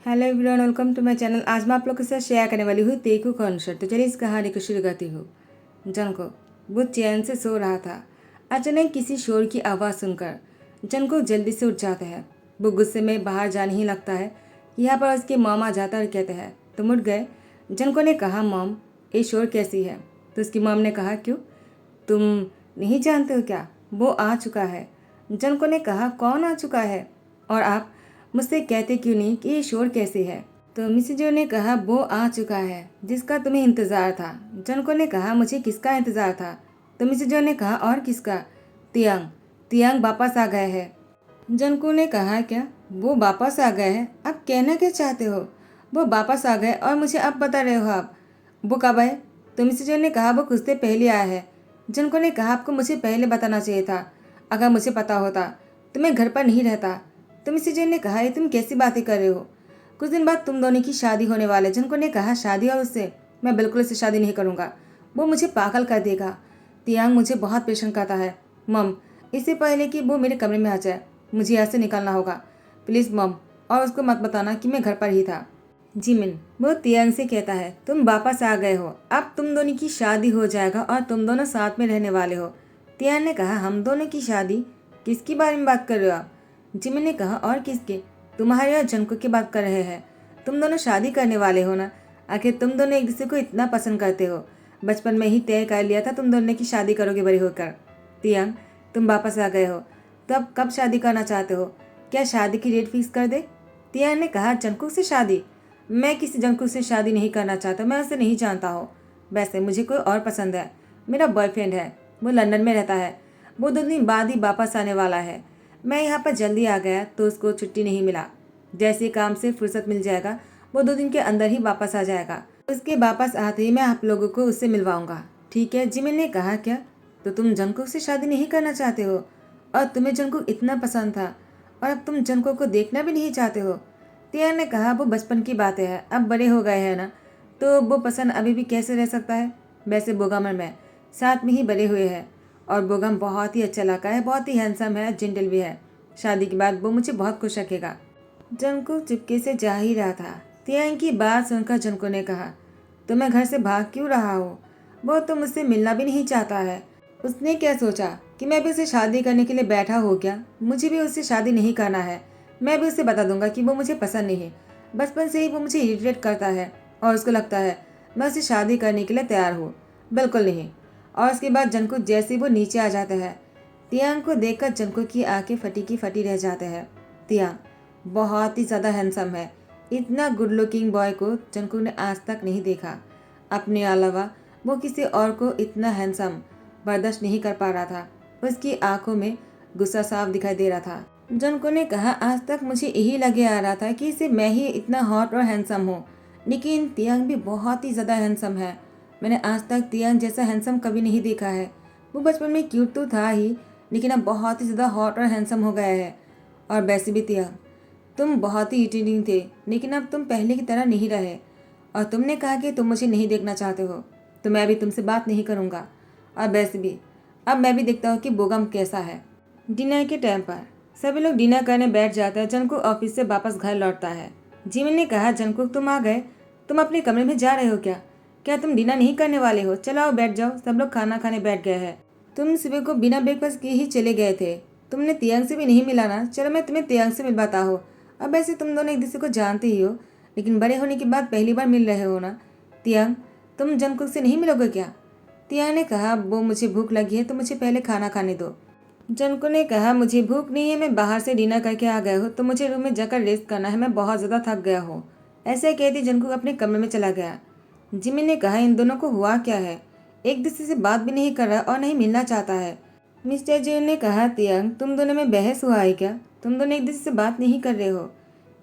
Hello everyone, welcome to my channel. आज मैं आप लोग के साथ शेयर करने वाली हूँ तेकू कॉन्सर्ट। तो चलिए इस कहानी को शुरू करती हूँ। जनको वो चैन से सो रहा था। अचानक किसी शोर की आवाज़ सुनकर जनको जल्दी से उठ जाता है। वो गुस्से में बाहर जाने ही लगता है। यहाँ पर उसके मॉम आ जाता और कहते हैं तुम उठ गए। जनको ने कहा मॉम ये शोर कैसी है। तो उसकी मॉम ने कहा क्यों, तुम नहीं जानते हो क्या, वो आ चुका है। जनको ने कहा कौन आ चुका है और आप मुझसे कहते क्यों नहीं कि ये शोर कैसे है। तो मिसिजो ने कहा वो आ चुका है जिसका तुम्हें इंतज़ार था। जनको ने कहा मुझे किसका इंतज़ार था। तो मिसिजो ने कहा और किसका। तियांग तियांग वापस आ गए हैं। जनको ने कहा क्या वो वापस आ गए हैं, आप कहना क्या चाहते हो। वो वापस आ गए और मुझे अब बता रहे हो आप, वो कब आए। तो मिसिजो ने कहा वो कुछ देर पहले आया है। जनको ने कहा आपको मुझे पहले बताना चाहिए था, अगर मुझे पता होता तो मैं घर पर नहीं रहता। तो मिसिजो ने कहा ये तुम कैसी बातें कर रहे हो, कुछ दिन बाद तुम दोनों की शादी होने वाले। जनको ने कहा शादी और उससे, मैं बिल्कुल उससे शादी नहीं करूँगा, वो मुझे पागल कर देगा। तियांग मुझे बहुत परेशान करता है मम, इससे पहले कि वो मेरे कमरे में आ जाए मुझे यहाँ से निकलना होगा प्लीज़ मम, और उसको मत बताना कि मैं घर पर ही था। जिमिन वो तियांग से कहता है तुम वापस आ गए हो, अब तुम दोनों की शादी हो जाएगा और तुम दोनों साथ में रहने वाले हो। तियांग ने कहा हम दोनों की शादी, किसकी बारे में बात कर रहे हो आप। जिमिन ने कहा और किसके, तुम्हारे और जनको की बात कर रहे हैं। तुम दोनों शादी करने वाले हो ना, आखिर तुम दोनों एक दूसरे को इतना पसंद करते हो, बचपन में ही तय कर लिया था तुम दोनों की शादी करोगे बड़े होकर। तियांग तुम वापस आ गए हो तो अब कब शादी करना चाहते हो, क्या शादी की डेट फिक्स कर दे। तियांग ने कहा जंकुक से शादी, मैं किसी जंकुक से शादी नहीं करना चाहता, मैं उसे नहीं जानता हूँ। वैसे मुझे कोई और पसंद है, मेरा बॉयफ्रेंड है, वो लंदन में रहता है, वो 2 दिन बाद ही वापस आने वाला है। मैं यहाँ पर जल्दी आ गया तो उसको छुट्टी नहीं मिला, जैसे काम से फुर्सत मिल जाएगा वो 2 दिन के अंदर ही वापस आ जाएगा। उसके वापस आते ही मैं आप लोगों को उससे मिलवाऊंगा, ठीक है। जिमिन ने कहा क्या, तो तुम जंकुक से शादी नहीं करना चाहते हो, और तुम्हें जंकुक इतना पसंद था और अब तुम जंकुक को देखना भी नहीं चाहते हो। तियांग ने कहा वो बचपन की बातें हैं, अब बड़े हो गए हैं ना, तो वो पसंद अभी भी कैसे रह सकता है। वैसे बोगम और मैं साथ में ही बड़े हुए हैं और बोगम बहुत ही अच्छा लड़का है, बहुत ही हैंडसम है, जेंटल भी है। शादी के बाद वो मुझे बहुत खुश रखेगा। जंकुक चुपके से जा ही रहा था। तियांग की बात सुनकर जंकुक ने कहा तो मैं घर से भाग क्यों रहा हूँ, वो तो मुझसे मिलना भी नहीं चाहता है। उसने क्या सोचा कि मैं भी उसे शादी करने के लिए बैठा हो क्या, मुझे भी उससे शादी नहीं करना है। मैं भी उसे बता दूंगा कि वो मुझे पसंद नहीं है, बचपन से ही वो मुझे इरिटेट करता है और उसको लगता है मैं उससे शादी करने के लिए तैयार हूँ, बिल्कुल नहीं। और उसके बाद जंकुक जैसे वो नीचे आ जाता है, तियांग को देखकर जंकुक की आंखें फटी की फटी रह जाते हैं। तियांग बहुत ही ज़्यादा हैंडसम है, इतना गुड लुकिंग बॉय को जंकुक ने आज तक नहीं देखा। अपने अलावा वो किसी और को इतना हैंडसम बर्दाश्त नहीं कर पा रहा था। उसकी आंखों में गुस्सा साफ दिखाई दे रहा था। जंकुक ने कहा आज तक मुझे यही लगे आ रहा था कि सिर्फ मैं ही इतना हॉट और हैंडसम हूँ, लेकिन तियांग भी बहुत ही ज़्यादा हैंडसम है। मैंने आज तक तियांग जैसा हैंडसम कभी नहीं देखा है। वो बचपन में क्यूट तो था ही, लेकिन अब बहुत ही ज़्यादा हॉट और हैंडसम हो गया है। और वैसे भी तियांग तुम बहुत ही इरिटेटिंग थे, लेकिन अब तुम पहले की तरह नहीं रहे। और तुमने कहा कि तुम मुझे नहीं देखना चाहते हो, तो मैं भी तुमसे बात नहीं करूँगा। और वैसे भी अब मैं भी देखता हूँ कि बोगम कैसा है। डिनर के टाइम पर सभी लोग डिनर करने बैठ जाते हैं। जंकुक ऑफिस से वापस घर लौटता है। जिमिन ने कहा जंकुक तुम आ गए, तुम अपने कमरे में जा रहे हो क्या, क्या तुम डिनर नहीं करने वाले हो। चलो आओ बैठ जाओ, सब लोग खाना खाने बैठ गए हैं। तुम सुबह को बिना ब्रेकफास्ट किए ही चले गए थे, तुमने तियांग से भी नहीं मिला ना। चलो मैं तुम्हें तियांग से मिलवाता हूँ। अब ऐसे तुम दोनों एक दूसरे को जानते ही हो, लेकिन बड़े होने के बाद पहली बार मिल रहे हो ना। तियांग तुम जंकुक से नहीं मिलोगे क्या। तियांग ने कहा वो मुझे भूख लगी है तो मुझे पहले खाना खाने दो। जंकुक ने कहा मुझे भूख नहीं है, मैं बाहर से डिनर करके आ गया हूँ, तो मुझे रूम में जाकर रेस्ट करना है, मैं बहुत ज़्यादा थक गया हूँ। ऐसे कहते जंकुक अपने कमरे में चला गया। जिमिन ने कहा इन दोनों को हुआ क्या है, एक दूसरे से बात भी नहीं कर रहा और नहीं मिलना चाहता है। मिस्टर जेन ने कहा तियांग तुम दोनों में बहस हुआ है क्या, तुम दोनों एक दूसरे से बात नहीं कर रहे हो।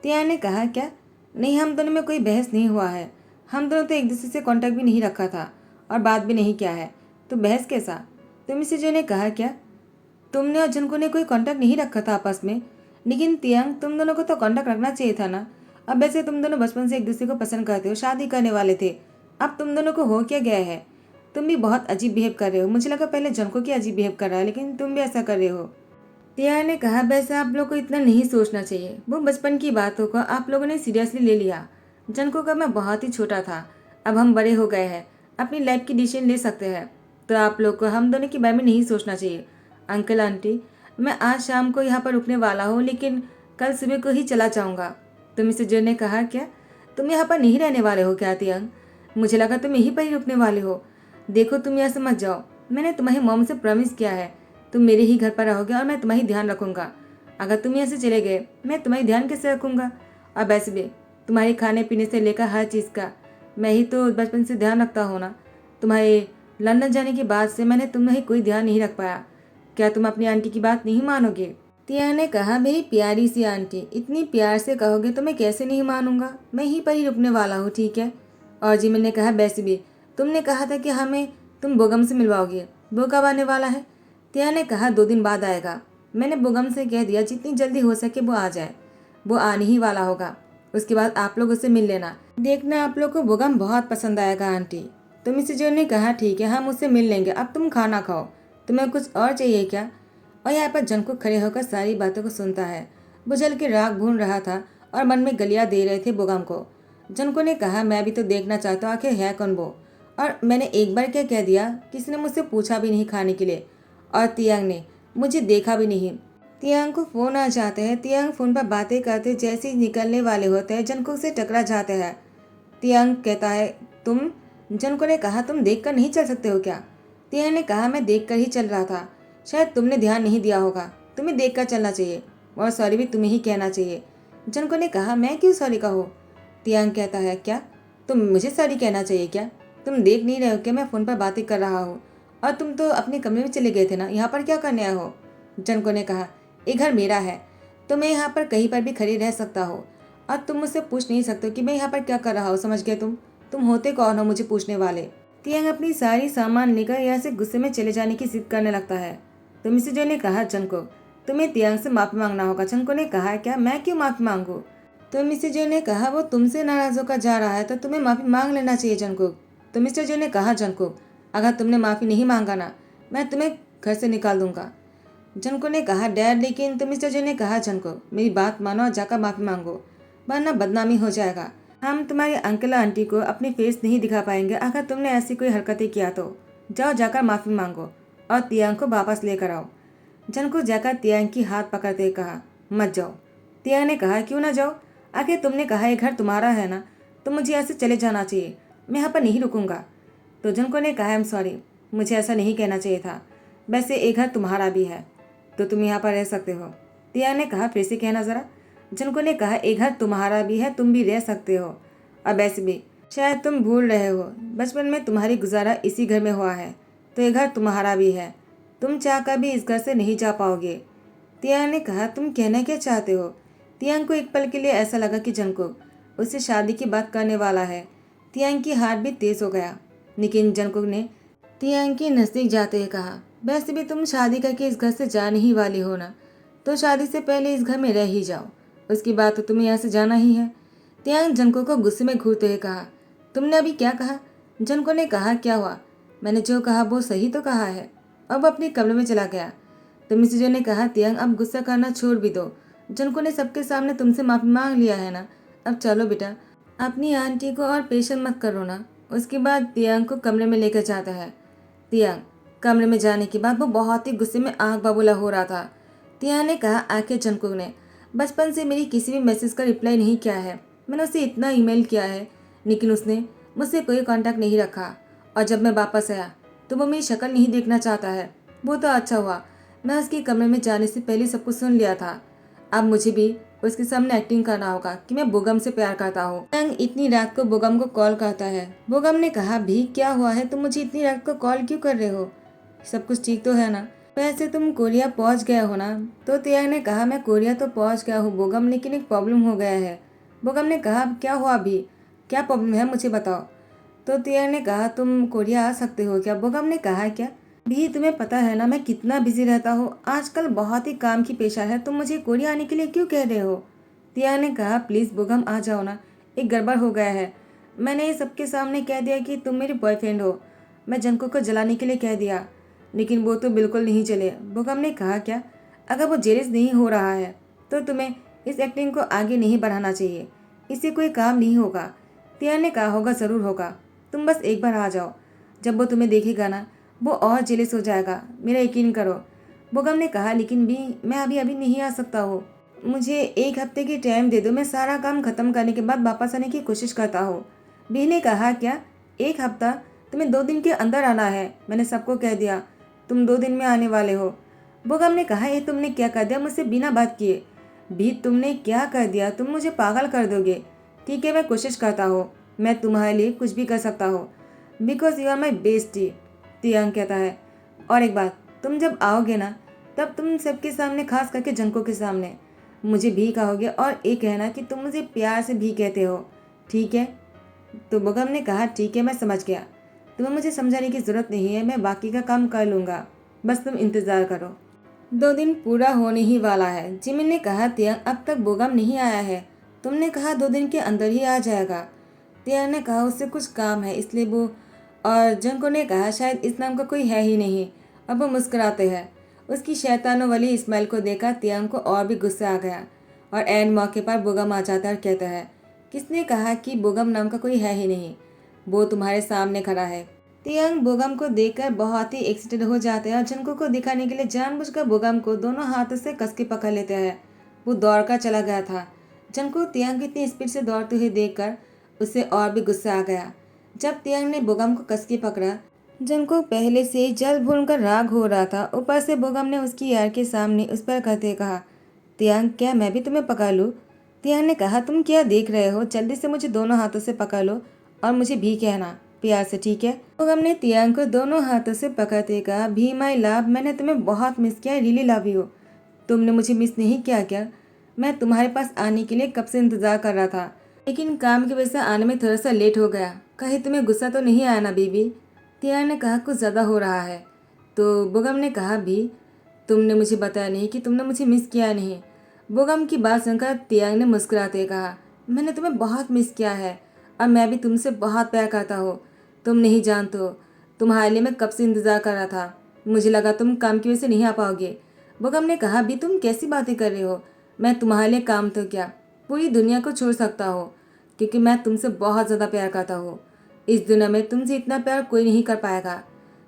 तियांग ने कहा क्या, नहीं हम दोनों में कोई बहस नहीं हुआ है, हम दोनों तो एक दूसरे से कांटेक्ट भी नहीं रखा था और बात भी नहीं किया है, तो बहस कैसा। तो मिस्टर जेन ने कहा क्या, तुमने और जंकुक ने कोई कांटेक्ट नहीं रखा था आपस में, लेकिन तियांग तुम दोनों को तो कांटेक्ट रखना चाहिए था ना। अब वैसे तुम दोनों बचपन से एक दूसरे को पसंद करते हो, शादी करने वाले थे, अब तुम दोनों को हो क्या गया है। तुम भी बहुत अजीब बिहेव कर रहे हो, मुझे लगा पहले जंकुक ही अजीब बिहेव कर रहा है, लेकिन तुम भी ऐसा कर रहे हो। तिया ने कहा, वैसे आप लोग को इतना नहीं सोचना चाहिए। वो बचपन की बातों को आप लोगों ने सीरियसली ले लिया। जनको का मैं बहुत ही छोटा था, अब हम बड़े हो गए हैं, अपनी लाइफ की डिसीजन ले सकते हैं, तो आप लोग को हम दोनों के बारे में नहीं सोचना चाहिए। अंकल आंटी, मैं आज शाम को यहाँ पर रुकने वाला हूँ, लेकिन कल सुबह को ही चला जाऊँगा। तो मिसेस जो ने कहा, क्या तुम यहाँ पर नहीं रहने वाले हो क्या तियांग? मुझे लगा तुम यहीं पर ही रुकने वाले हो। देखो तुम यहाँ से मत जाओ, मैंने तुम्हारी मॉम से प्रॉमिस किया है तुम मेरे ही घर पर रहोगे और मैं तुम्हारी ध्यान रखूंगा। अगर तुम यहाँ से चले गए मैं तुम्हारी ध्यान कैसे रखूंगा? और वैसे भी तुम्हारे खाने पीने से लेकर हर चीज़ का मैं ही तो बचपन से ध्यान रखता हूँ ना। तुम्हारे लंदन जाने के बाद से मैंने तुम्हें कोई ध्यान नहीं रख पाया। क्या तुम अपनी आंटी की बात नहीं मानोगे? तिया ने कहा, मेरी प्यारी सी आंटी, इतनी प्यार से कहोगे तो मैं कैसे नहीं मानूंगा। मैं यहीं पर ही रुकने वाला हूँ, ठीक है? और जिमिन ने कहा, वैसे भी तुमने कहा था कि हमें तुम बोगम से मिलवाओगे, वो कब आने वाला है? तिया ने कहा, 2 दिन बाद आएगा। मैंने बोगम से कह दिया जितनी जल्दी हो सके वो आ जाए। वो आने ही वाला होगा, उसके बाद आप लोग उससे मिल लेना। देखना आप लोग को बोगम बहुत पसंद आएगा आंटी। तो मिसेस जो ने कहा, ठीक है हम उससे मिल लेंगे, अब तुम खाना खाओ। तुम्हें कुछ और चाहिए क्या? और यहाँ पर जंकुक खड़े होकर सारी बातों को सुनता है। वो जल के राग भून रहा था और मन में गलियाँ दे रहे थे बोगम को। जंको ने कहा, मैं भी तो देखना चाहता हूँ आखिर है कौन वो। और मैंने एक बार क्या कह दिया, किसी ने मुझसे पूछा भी नहीं खाने के लिए, और तियांग ने मुझे देखा भी नहीं। तियांग को फोन आ जाते हैं। तियांग फोन पर बातें करते जैसे ही निकलने वाले होते हैं जंकुक से टकरा जाते हैं। तियांग कहता है, तुम? जंको ने कहा, तुम देख कर नहीं चल सकते हो क्या? तियांग ने कहा, मैं देख कर ही चल रहा था, शायद तुमने ध्यान नहीं दिया होगा, तुम्हें देख कर चलना चाहिए और सॉरी भी तुम्हें ही कहना चाहिए। जंको ने कहा, मैं क्यों सॉरी कहूँ? तियांग कहता है, क्या तुम मुझे सॉरी कहना चाहिए क्या? तुम देख नहीं रहे हो कि मैं फ़ोन पर बातें कर रहा हूँ? और तुम तो अपने कमरे में चले गए थे ना, यहाँ पर क्या करने आए हो? जनको ने कहा, ये घर मेरा है, तो मैं यहाँ पर कहीं पर भी खड़ी रह सकता हूँ और तुम मुझसे पूछ नहीं सकते हो कि मैं यहाँ पर क्या कर रहा हूँ। समझ गए तुम होते कौन हो मुझे पूछने वाले? तियांग अपनी सारी सामान लेकर यहाँ से गुस्से में चले जाने की जिद करने लगता है। तो मिसेस जो ने कहा, जनको तुम्हें तियांग से माफ़ी मांगना होगा। जनको ने कहा, क्या मैं क्यों माफ़ी मांगू? तो मिस्टर जो ने कहा, वो तुमसे नाराज होकर जा रहा है तो तुम्हें माफ़ी मांग लेना चाहिए जंकुक। तो मिस्टर जो ने कहा, जंकुक अगर तुमने माफ़ी नहीं मांगा ना, मैं तुम्हें घर से निकाल दूंगा। जंकुक ने कहा, डैड लेकिन। तो मिस्टर जो ने कहा, जंकुक मेरी बात मानो और जाकर माफ़ी मांगो, वरना बदनामी हो जाएगा। हम तुम्हारे अंकल आंटी को अपनी फेस नहीं दिखा पाएंगे अगर तुमने ऐसी कोई हरकतें किया तो। जाओ जाकर माफ़ी मांगो और तियांग को वापस लेकर आओ। जंकुक जाकर तियांग की हाथ पकड़ते कहा, मत जाओ। तियांग ने कहा, क्यों ना जाओ? आखिर तुमने कहा ये घर तुम्हारा है ना, तो मुझे ऐसे चले जाना चाहिए, मैं यहाँ पर नहीं रुकूंगा। तो जंको ने कहा, आई एम सॉरी, मुझे ऐसा नहीं कहना चाहिए था, वैसे ये घर तुम्हारा भी है तो तुम यहाँ पर रह सकते हो। तियांग ने कहा, फिर से कहना ज़रा। जंको ने कहा, ये घर तुम्हारा भी है, तुम भी रह सकते हो, और वैसे भी शायद तुम भूल रहे हो बचपन में तुम्हारी गुजारा इसी घर में हुआ है, तो ये घर तुम्हारा भी है, तुम चाहकर भी इस घर से नहीं जा पाओगे। तियांग ने कहा, तुम कहना क्या चाहते हो? तियांग को एक पल के लिए ऐसा लगा कि जंकुक उससे शादी की बात करने वाला है। तियांग की हार्ट भी तेज हो गया, लेकिन जंकुक ने तियांग के नज़दीक जाते ही कहा, वैसे भी तुम शादी करके इस घर से जाने ही वाली हो ना, तो शादी से पहले इस घर में रह ही जाओ, उसकी बात तो तुम्हें यहाँ से जाना ही है। तियांग जंकुक को गुस्से में घूरते हुए कहा, तुमने अभी क्या कहा? जंकुक ने कहा, क्या हुआ, मैंने जो कहा वो सही तो कहा है। अब अपने कमरे में चला गया। तो मिसिजो ने कहा, तियांग अब गुस्सा करना छोड़ भी दो, जंको ने सबके सामने तुमसे माफ़ी मांग लिया है ना, अब चलो बेटा, अपनी आंटी को और पेशेंट मत करो ना। उसके बाद तियांग को कमरे में लेकर जाता है। तियांग कमरे में जाने के बाद वो बहुत ही गुस्से में आग बबूला हो रहा था। तियांग ने कहा, आखिर जंकुक ने बचपन से मेरी किसी भी मैसेज का रिप्लाई नहीं किया है, मैंने उसे इतना ईमेल किया है, लेकिन उसने मुझसे कोई कांटेक्ट नहीं रखा, और जब मैं वापस आया तो वो मेरी शक्ल नहीं देखना चाहता है। वो तो अच्छा हुआ मैं उसके कमरे में जाने से पहले सब कुछ सुन लिया था। अब मुझे भी उसके सामने एक्टिंग करना होगा कि मैं बोगम से प्यार करता हूँ। तियांग इतनी रात को बोगम को कॉल करता है। बोगम ने कहा, भी क्या हुआ है, तुम मुझे इतनी रात को कॉल क्यों कर रहे हो? सब कुछ ठीक तो है ना? वैसे तुम कोरिया पहुँच गए हो ना? तो तियांग ने कहा, मैं कोरिया तो पहुँच गया हूँ बोगम, लेकिन एक प्रॉब्लम हो गया है। बोगम ने कहा, क्या हुआ भी, क्या प्रॉब्लम है मुझे बताओ। तो तियांग ने कहा, तुम कोरिया आ सकते हो क्या? बोगम ने कहा, क्या भी तुम्हें पता है ना मैं कितना बिजी रहता हूँ, आजकल बहुत ही काम की पेशा है, तुम मुझे कोरिया आने के लिए क्यों कह रहे हो? तियांग ने कहा, प्लीज़ बोगम आ जाओ ना, एक गड़बड़ हो गया है, मैंने ये सबके सामने कह दिया कि तुम मेरे बॉयफ्रेंड हो, मैं जंको को जलाने के लिए कह दिया, लेकिन वो तो बिल्कुल नहीं चले। बोगम ने कहा, क्या अगर वो जेलस नहीं हो रहा है तो तुम्हें इस एक्टिंग को आगे नहीं बढ़ाना चाहिए। इससे कोई काम नहीं होगा। तियान ने कहा, होगा ज़रूर होगा, तुम बस एक बार आ जाओ। जब वो तुम्हें देखेगा ना, वो और जेलस हो जाएगा, मेरा यकीन करो। बोगम ने कहा, लेकिन भी मैं अभी अभी नहीं आ सकता हूँ। मुझे एक हफ्ते की टाइम दे दो, मैं सारा काम खत्म करने के बाद वापस आने की कोशिश करता हूँ। बी ने कहा, क्या 1 हफ्ता? तुम्हें 2 दिन के अंदर आना है। मैंने सबको कह दिया तुम 2 दिन में आने वाले हो। बोगम ने कहा, ये तुमने क्या कर दिया मुझसे बिना बात किए? भी तुमने क्या कर दिया? तुम मुझे पागल कर दोगे। ठीक है, मैं कोशिश करता हूँ, मैं तुम्हारे लिए कुछ भी कर सकता हूँ, because you are my bestie. तियांग कहता है, और एक बात, तुम जब आओगे ना, तब तुम सबके सामने, खास करके जंको के सामने, मुझे भी कहोगे और एक कहना कि तुम मुझे प्यार से भी कहते हो, ठीक है? तो बोगम ने कहा, ठीक है, मैं समझ गया। तुम्हें मुझे समझाने की ज़रूरत नहीं है, मैं बाकी का काम कर लूँगा, बस तुम इंतज़ार करो। 2 दिन पूरा होने ही वाला है। जिमिन ने कहा, तियांग अब तक बोगम नहीं आया है। तुमने कहा 2 दिन के अंदर ही आ जाएगा। तियांग ने कहा, उससे कुछ काम है इसलिए वो, और जंको ने कहा, शायद इस नाम का कोई है ही नहीं। अब वो मुस्कुराते हैं। उसकी शैतानों वाली स्माइल को देखा तियांग को और भी गुस्सा आ गया, और एन मौके पर बोगम आ जाता है और कहता है, किसने कहा कि बोगम नाम का कोई है ही नहीं? वो तुम्हारे सामने खड़ा है। तियांग बोगम को देखकर बहुत ही एक्साइटेड हो जाते हैं और जंको को दिखाने के लिए जानबूझकर बोगम को दोनों हाथों से कस के पकड़ लेते हैं। वो दौड़कर चला गया था। जंको तियांग की इतनी स्पीड से दौड़ते हुए देखकर उसे और भी गुस्सा आ गया। जब तियांग ने बोगम को कस के पकड़ा, जंको पहले से ही जल भूनकर राग हो रहा था। ऊपर से बोगम ने उसकी यार के सामने उस पर कहते कहा, तियांग, क्या मैं भी तुम्हें पकड़ लूँ? तियांग ने कहा, तुम क्या देख रहे हो? जल्दी से मुझे दोनों हाथों से पकड़ लो और मुझे भी कहना प्यार से, ठीक है? बोगम ने तियांग को दोनों हाथों से पकड़ते कहा, भी माई लव, मैंने तुम्हें बहुत मिस किया, रियली लव यू। तुमने मुझे मिस नहीं किया क्या? मैं तुम्हारे पास आने के लिए कब से इंतजार कर रहा था, लेकिन काम की वजह से आने में थोड़ा सा लेट हो गया। कहीं तुम्हें गुस्सा तो नहीं आया ना बीबी? तियांग ने कहा, कुछ ज़्यादा हो रहा है। तो बोगम ने कहा, भी तुमने मुझे बताया नहीं कि तुमने मुझे मिस किया नहीं। बोगम की बात सुनकर तियांग ने मुस्कुराते कहा, मैंने तुम्हें बहुत मिस किया है और मैं भी तुमसे बहुत प्यार करता हूँ। तुम नहीं जानते हो, तुम्हारे लिए मैं कब से इंतज़ार कर रहा था। मुझे लगा तुम काम की वजह से नहीं आ पाओगे। बोगम ने कहा, भी तुम कैसी बातें कर रहे हो? मैं तुम्हारे लिए काम तो क्या, पूरी दुनिया को छोड़ सकता हूँ, क्योंकि मैं तुमसे बहुत ज़्यादा प्यार करता हूँ। इस दुनिया में तुमसे इतना प्यार कोई नहीं कर पाएगा।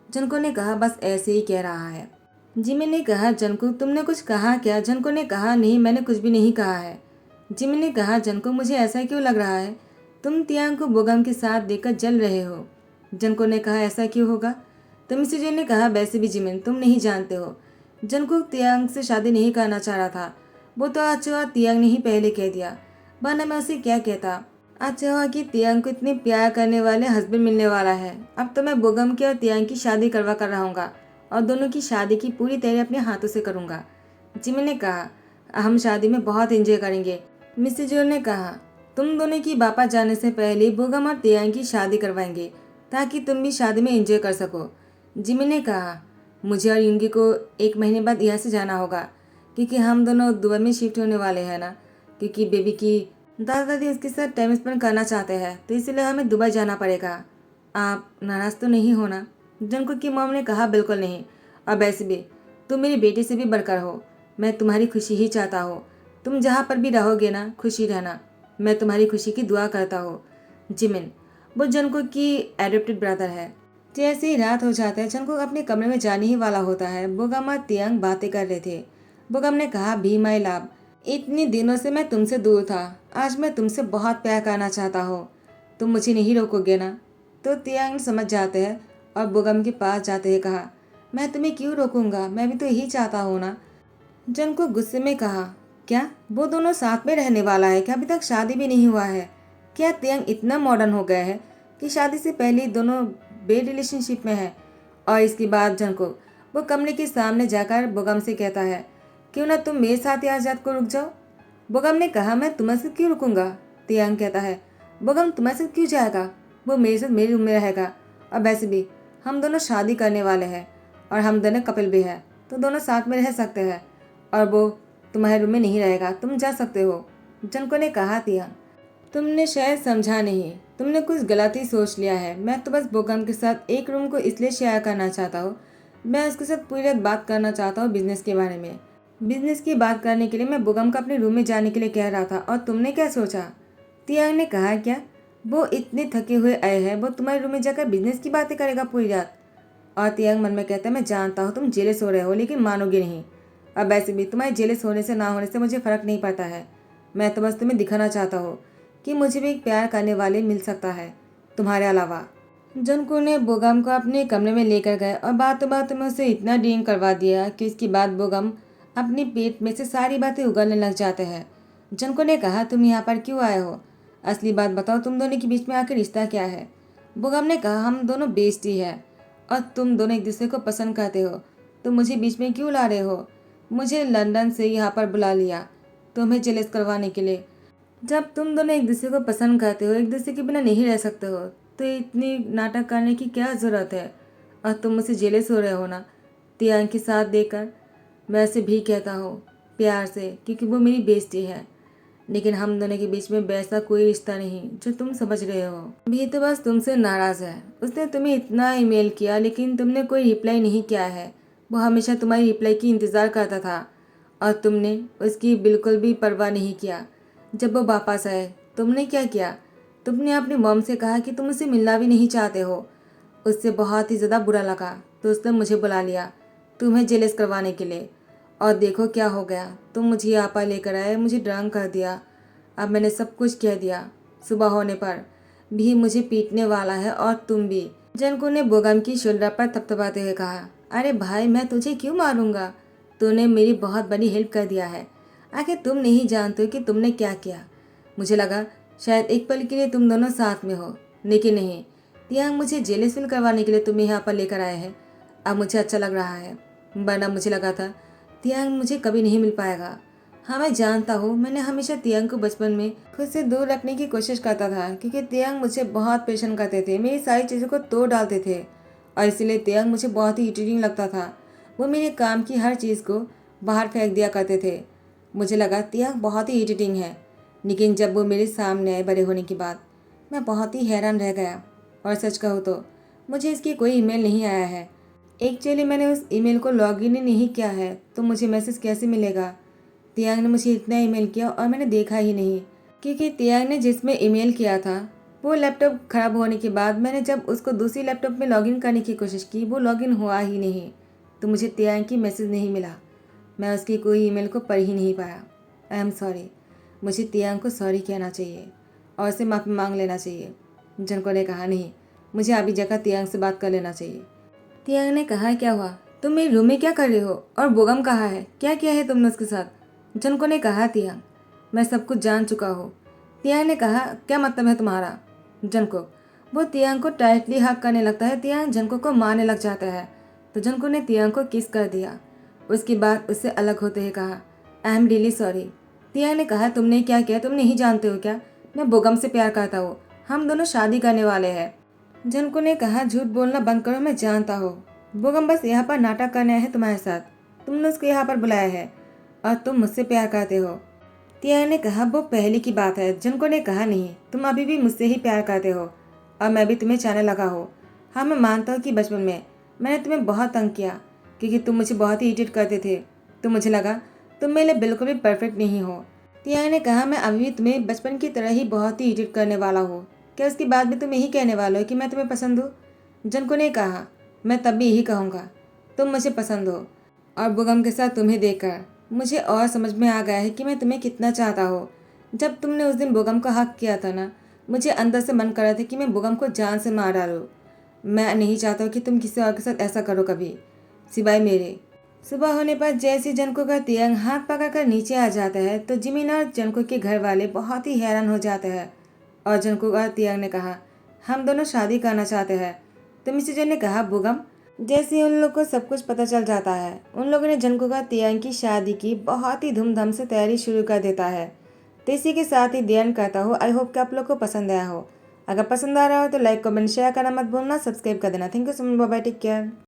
जनको ने कहा, बस ऐसे ही कह रहा है। जिमिन ने कहा, जनको तुमने कुछ कहा क्या? जनको ने कहा, नहीं, मैंने कुछ भी नहीं कहा है। जिमिन ने कहा, जनको मुझे ऐसा क्यों लग रहा है? तुम तियांग को बोगम के साथ देखकर जल रहे हो। जनको ने कहा, ऐसा क्यों होगा? तमिसुजे ने कहा, वैसे भी जिमिन, तुम नहीं जानते हो, जनको तियांग से शादी नहीं करना चाह रहा था। वो तो अच्छा तियांग ने ही पहले कह दिया, वरना मैं उसे क्या कहता। अच्छा हुआ कि तियांग को इतने प्यार करने वाले हस्बैंड मिलने वाला है। अब तो मैं बोगम की और तियांग की शादी करवा कर रहूँगा और दोनों की शादी की पूरी तैयारी अपने हाथों से करूँगा। जिमिन ने कहा, हम शादी में बहुत एंजॉय करेंगे। मिसेस जोर ने कहा, तुम दोनों की बापा जाने से पहले बोगम और तियांग की शादी करवाएंगे ताकि तुम भी शादी में एंजॉय कर सको। जिमिन ने कहा, मुझे और युंगी को 1 महीने बाद यहाँ से जाना होगा, क्योंकि हम दोनों दुबई में शिफ्ट होने वाले हैं ना, क्योंकि बेबी की दादा दादी उसके साथ टाइम स्पेंड करना चाहते हैं, तो इसलिए हमें दुबई जाना पड़ेगा। आप नाराज़ तो नहीं होना? जंको की मॉम ने कहा, बिल्कुल नहीं, और वैसे भी तुम मेरी बेटी से भी बढ़कर हो। मैं तुम्हारी खुशी ही चाहता हूँ। तुम जहाँ पर भी रहोगे ना, खुशी रहना। मैं तुम्हारी खुशी की दुआ करता हूँ। जिमिन, वो जंको की एडॉप्टेड ब्रदर है। जैसे ही रात हो जाता है, जंको अपने कमरे में जाने ही वाला होता है। बोगम और तियांग बातें कर रहे थे। बोगम ने कहा, भी माई लव, इतने दिनों से मैं तुमसे दूर था, आज मैं तुमसे बहुत प्यार करना चाहता हूँ। तुम मुझे नहीं रोकोगे ना? तो तियांग समझ जाते हैं और बोगम के पास जाते हैं कहा, मैं तुम्हें क्यों रोकूंगा, मैं भी तो यही चाहता हूँ ना। जन को गुस्से में कहा, क्या वो दोनों साथ में रहने वाला है क्या? अभी तक शादी भी नहीं हुआ है क्या? तियांग इतना मॉडर्न हो गया है कि शादी से पहले दोनों बेड रिलेशनशिप में है। और इसके बाद जन को वो कमरे के सामने जाकर बोगम से कहता है, क्यों ना तुम मेरे साथ ही आज रात को रुक जाओ। बोगम ने कहा, मैं तुम्हारे साथ क्यों रुकूंगा? तियांग कहता है, बोगम तुम्हारे साथ क्यों जाएगा? वो मेरे साथ मेरे रूम में रहेगा, और वैसे भी हम दोनों शादी करने वाले हैं और हम दोनों कपल भी है, तो दोनों साथ में रह सकते हैं, और वो तुम्हारे रूम में नहीं रहेगा, तुम जा सकते हो। जनको ने कहा, तियांग तुमने शायद समझा नहीं, तुमने कुछ गलत ही सोच लिया है। मैं तो बस बोगम के साथ एक रूम को इसलिए शेयर करना चाहता हूँ, मैं उसके साथ पूरी रात बात करना चाहता हूँ बिजनेस के बारे में। बिजनेस की बात करने के लिए मैं बोगम को अपने रूम में जाने के लिए कह रहा था और तुमने क्या सोचा? तियांग ने कहा, क्या वो इतने थके हुए आए हैं, वो तुम्हारे रूम में जाकर बिजनेस की बातें करेगा पूरी रात? और तियांग मन में कहता है, मैं जानता हूँ तुम जेलस हो रहे हो, लेकिन मानोगे नहीं। अब वैसे भी तुम्हारे जेलस होने से ना होने से मुझे फ़र्क नहीं पड़ता है। मैं तो बस तुम्हें दिखाना चाहता हूँ कि मुझे भी एक प्यार करने वाले मिल सकता है तुम्हारे अलावा। जुनको ने बोगम को अपने कमरे में लेकर गए और बातों बातों में उसे इतना ड्रिंक करवा दिया कि इसके बाद बोगम अपनी पेट में से सारी बातें उगलने लग जाते हैं। जुनको ने कहा, तुम यहाँ पर क्यों आए हो? असली बात बताओ, तुम दोनों के बीच में आखिर रिश्ता क्या है? बोगम ने कहा, हम दोनों बेस्टी है और तुम दोनों एक दूसरे को पसंद करते हो, तो मुझे बीच में क्यों ला रहे हो? मुझे लंदन से यहाँ पर बुला लिया तुम्हें जेलस करवाने के लिए। जब तुम दोनों एक दूसरे को पसंद करते हो, एक दूसरे के बिना नहीं रह सकते हो, तो इतनी नाटक करने की क्या ज़रूरत है? और तुम मुझसे जेलस हो रहे हो ना तियांग के साथ देकर? वैसे भी कहता हूँ प्यार से, क्योंकि वो मेरी बेइज्जती है, लेकिन हम दोनों के बीच में वैसा कोई रिश्ता नहीं जो तुम समझ रहे हो। भी तो बस तुमसे नाराज़ है। उसने तुम्हें इतना ईमेल किया लेकिन तुमने कोई रिप्लाई नहीं किया है। वो हमेशा तुम्हारी रिप्लाई की इंतज़ार करता था और तुमने उसकी बिल्कुल भी परवाह नहीं किया। जब वो वापस आए तुमने क्या किया? तुमने अपनी मॉम से कहा कि तुम उससे मिलना भी नहीं चाहते हो। उससे बहुत ही ज़्यादा बुरा लगा तो उसने मुझे बुला लिया तुम्हें जेलस करवाने के लिए। और देखो क्या हो गया, तुम मुझे यहाँ पर लेकर आए, मुझे ड्रंक कर दिया। अब मैंने सब कुछ कह दिया। सुबह होने पर भी मुझे पीटने वाला है और तुम भी। जनको ने बोगम की शोल्डर पर थपथपाते हुए कहा, अरे भाई, मैं तुझे क्यों मारूंगा? तूने मेरी बहुत बड़ी हेल्प कर दिया है। आखिर तुम नहीं जानते हो कि तुमने क्या किया। मुझे लगा शायद एक पल के लिए तुम दोनों साथ में हो, लेकिन नहीं। तियांग मुझे जेलस फील करवाने के लिए तुम्हें यहाँ पर लेकर आए हैं। अब मुझे अच्छा लग रहा है, वरना मुझे लगा था तियांग मुझे कभी नहीं मिल पाएगा। हाँ, मैं जानता हूँ, मैंने हमेशा तियांग को बचपन में खुद से दूर रखने की कोशिश करता था, क्योंकि तियांग मुझे बहुत परेशान करते थे, मेरी सारी चीज़ों को तोड़ डालते थे और इसलिए तियांग मुझे बहुत ही इरिटेटिंग लगता था। वो मेरे काम की हर चीज़ को बाहर फेंक दिया करते थे। मुझे लगा तियांग बहुत ही इरिटेटिंग है, लेकिन जब वो मेरे सामने आए बड़े होने के बाद, मैं बहुत ही हैरान रह गया। और सच कहूँ तो मुझे इसकी कोई ईमेल नहीं आया है। एक्चुअली मैंने उस ईमेल को लॉगिन ही नहीं किया है, तो मुझे मैसेज कैसे मिलेगा? तियांग ने मुझे इतना ईमेल किया और मैंने देखा ही नहीं, क्योंकि तियांग ने जिसमें ईमेल किया था वो लैपटॉप खराब होने के बाद मैंने जब उसको दूसरी लैपटॉप में लॉगिन करने की कोशिश की, वो लॉगिन हुआ ही नहीं, तो मुझे तियांग की मैसेज नहीं मिला। मैं उसकी कोई ईमेल को पढ़ ही नहीं पाया। I am sorry. मुझे तियांग को सॉरी कहना चाहिए और उसे माफ़ी मांग लेना चाहिए। जनको ने कहा, नहीं, मुझे अभी जगह तियांग से बात कर लेना चाहिए। तियांग ने कहा, क्या हुआ? तुम मेरे रूम में क्या कर रहे हो? और बोगम कहाँ है? क्या किया है तुमने उसके साथ? जनको ने कहा, तियांग, मैं सब कुछ जान चुका हूँ। तियांग ने कहा, क्या मतलब है तुम्हारा? जनको, वो तियांग को टाइटली हक करने लगता है। तियांग जनको को मारने लग जाता है, तो जनको ने तियांग को किस कर दिया। उसके बाद उससे अलग होते हुए कहा, आई एम रियली सॉरी। तियांग ने कहा, तुमने क्या किया? तुम नहीं जानते हो क्या? मैं बोगम से प्यार करता हूँ, हम दोनों शादी करने वाले हैं। जनको ने कहा, झूठ बोलना बंद करो, मैं जानता हूँ। बोगम बस यहाँ पर नाटक करने आया है तुम्हारे साथ। तुमने उसको यहाँ पर बुलाया है और तुम मुझसे प्यार करते हो। तियांग ने कहा, वो पहले की बात है। जनको ने कहा, नहीं, तुम अभी भी मुझसे ही प्यार करते हो और मैं भी तुम्हें चाहने लगा हो। हाँ, मैं मानता हूँ कि बचपन में मैंने तुम्हें बहुत तंग किया, क्योंकि तुम मुझे बहुत ही इरिटेट करते थे, तो मुझे लगा तुम मेरे लिए बिल्कुल भी परफेक्ट नहीं हो। तियांग ने कहा, मैं अभी भी तुम्हें बचपन की तरह ही बहुत ही इरिटेट करने वाला हूँ। क्या उसके बाद भी तुम यही कहने वाले हो कि मैं तुम्हें पसंद हूँ? जनको ने कहा, मैं तब भी यही कहूँगा, तुम मुझे पसंद हो। और बोगम के साथ तुम्हें देखकर मुझे और समझ में आ गया है कि मैं तुम्हें कितना चाहता हूँ। जब तुमने उस दिन बोगम का हक किया था ना, मुझे अंदर से मन कर रहा था कि मैं बोगम को जान से मार डालूँ। मैं नहीं चाहता हूँ कि तुम किसी और के साथ ऐसा करो कभी, सिवाय मेरे। सुबह होने पर जैसे जनको का तियांग हाथ पकड़कर नीचे आ जाता है, तो जिमिन और जनको के घर वाले बहुत ही हैरान हो जाते हैं। और जनको का तियांग ने कहा, हम दोनों शादी करना चाहते हैं। तो मिस्टर जन ने कहा, बोगम। जैसे ही उन लोग को सब कुछ पता चल जाता है, उन लोगों ने जनको का तियांग की शादी की बहुत ही धूमधाम से तैयारी शुरू कर देता है। तो इसी के साथ ही ध्यान करता हूँ, आई होप कि आप लोग को पसंद आया हो। अगर पसंद आ रहा हो तो लाइक कमेंट शेयर करना मत भूलना, सब्सक्राइब कर देना। Thank you so much, bye bye, take care.